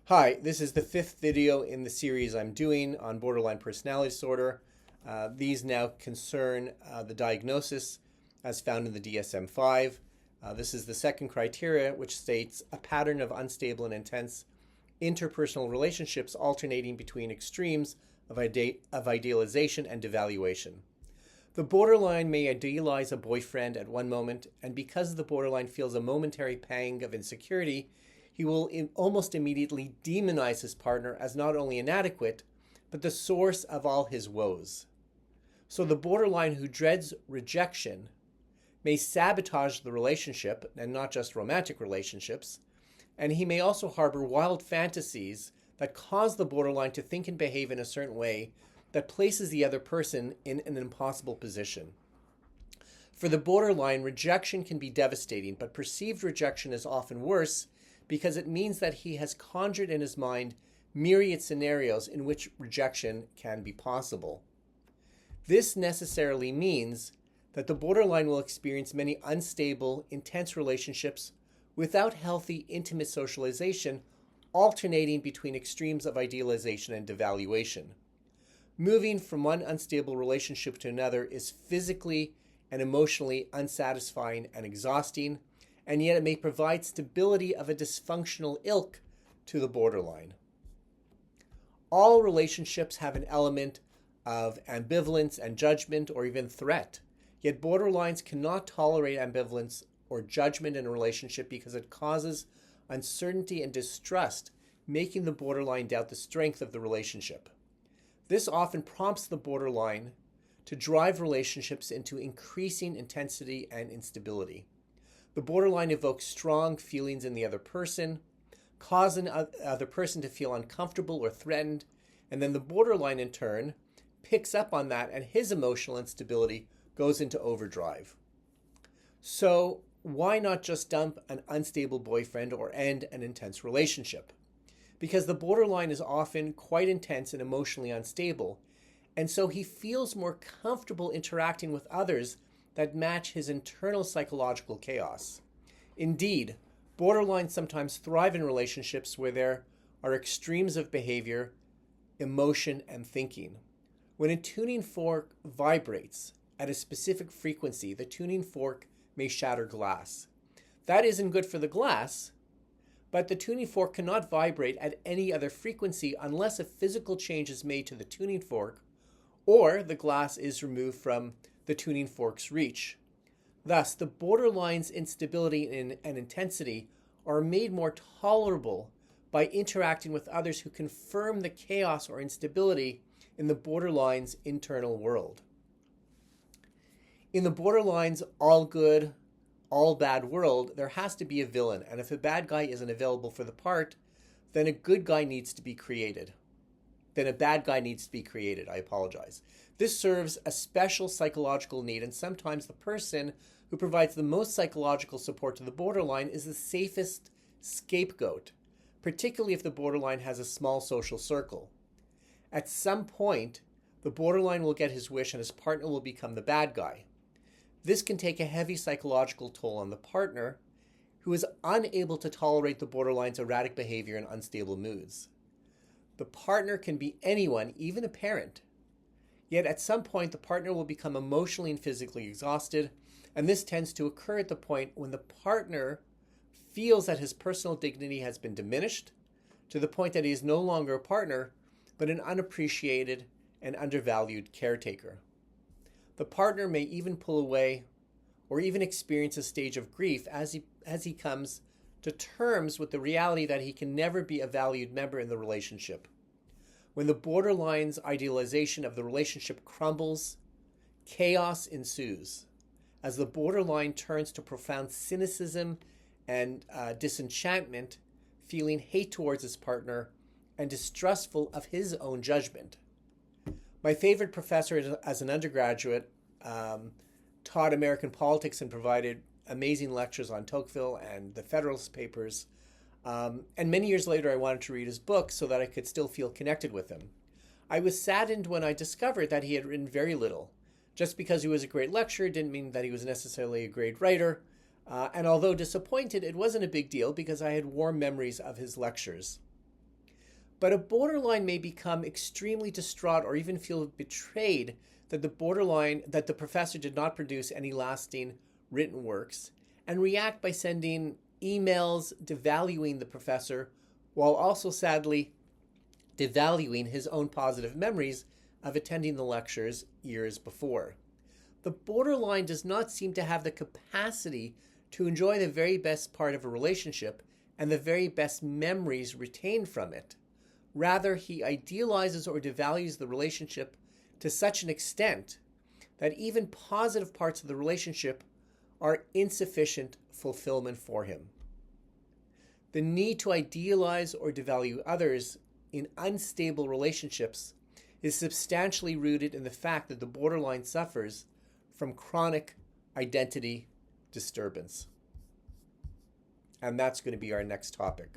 Hi, this is the fifth video in the series I'm doing on borderline personality disorder. These now concern the diagnosis as found in the DSM-5. This is the second criteria, which states a pattern of unstable and intense interpersonal relationships alternating between extremes of idealization and devaluation. The borderline may idealize a boyfriend at one moment, and because the borderline feels a momentary pang of insecurity, he will almost immediately demonize his partner as not only inadequate, but the source of all his woes. So the borderline who dreads rejection may sabotage the relationship, and not just romantic relationships, and he may also harbor wild fantasies that cause the borderline to think and behave in a certain way that places the other person in an impossible position. For the borderline, rejection can be devastating, but perceived rejection is often worse because it means that he has conjured in his mind myriad scenarios in which rejection can be possible. This necessarily means that the borderline will experience many unstable, intense relationships without healthy, intimate socialization, alternating between extremes of idealization and devaluation. Moving from one unstable relationship to another is physically and emotionally unsatisfying and exhausting, and yet it may provide stability of a dysfunctional ilk to the borderline. All relationships have an element of ambivalence and judgment or even threat, yet borderlines cannot tolerate ambivalence or judgment in a relationship because it causes uncertainty and distrust, making the borderline doubt the strength of the relationship. This often prompts the borderline to drive relationships into increasing intensity and instability. The borderline evokes strong feelings in the other person, causing the other person to feel uncomfortable or threatened, and then the borderline in turn picks up on that and his emotional instability goes into overdrive. So why not just dump an unstable boyfriend or end an intense relationship? Because the borderline is often quite intense and emotionally unstable, and so he feels more comfortable interacting with others that match his internal psychological chaos. Indeed, borderlines sometimes thrive in relationships where there are extremes of behavior, emotion, and thinking. When a tuning fork vibrates at a specific frequency, the tuning fork may shatter glass. That isn't good for the glass, but the tuning fork cannot vibrate at any other frequency unless a physical change is made to the tuning fork or the glass is removed from the tuning fork's reach. Thus, the borderline's instability and intensity are made more tolerable by interacting with others who confirm the chaos or instability in the borderline's internal world. In the borderline's all good, all bad world, there has to be a villain, and if a bad guy isn't available for the part, then a good guy needs to be created. Then a bad guy needs to be created, I apologize. This serves a special psychological need, and sometimes the person who provides the most psychological support to the borderline is the safest scapegoat, particularly if the borderline has a small social circle. At some point, the borderline will get his wish and his partner will become the bad guy. This can take a heavy psychological toll on the partner, who is unable to tolerate the borderline's erratic behavior and unstable moods. The partner can be anyone, even a parent. Yet at some point, the partner will become emotionally and physically exhausted, and this tends to occur at the point when the partner feels that his personal dignity has been diminished, to the point that he is no longer a partner, but an unappreciated and undervalued caretaker. The partner may even pull away or even experience a stage of grief as he comes to terms with the reality that he can never be a valued member in the relationship. When the borderline's idealization of the relationship crumbles, chaos ensues as the borderline turns to profound cynicism and disenchantment, feeling hate towards his partner and distrustful of his own judgment. My favorite professor as an undergraduate taught American politics and provided amazing lectures on Tocqueville and the Federalist Papers. And many years later, I wanted to read his book so that I could still feel connected with him. I was saddened when I discovered that he had written very little. Just because he was a great lecturer didn't mean that he was necessarily a great writer. And although disappointed, it wasn't a big deal because I had warm memories of his lectures. But a borderline may become extremely distraught or even feel betrayed that the professor did not produce any lasting written works, and react by sending emails devaluing the professor, while also sadly devaluing his own positive memories of attending the lectures years before. The borderline does not seem to have the capacity to enjoy the very best part of a relationship and the very best memories retained from it. Rather, he idealizes or devalues the relationship to such an extent that even positive parts of the relationship are insufficient fulfillment for him. The need to idealize or devalue others in unstable relationships is substantially rooted in the fact that the borderline suffers from chronic identity disturbance. And that's going to be our next topic.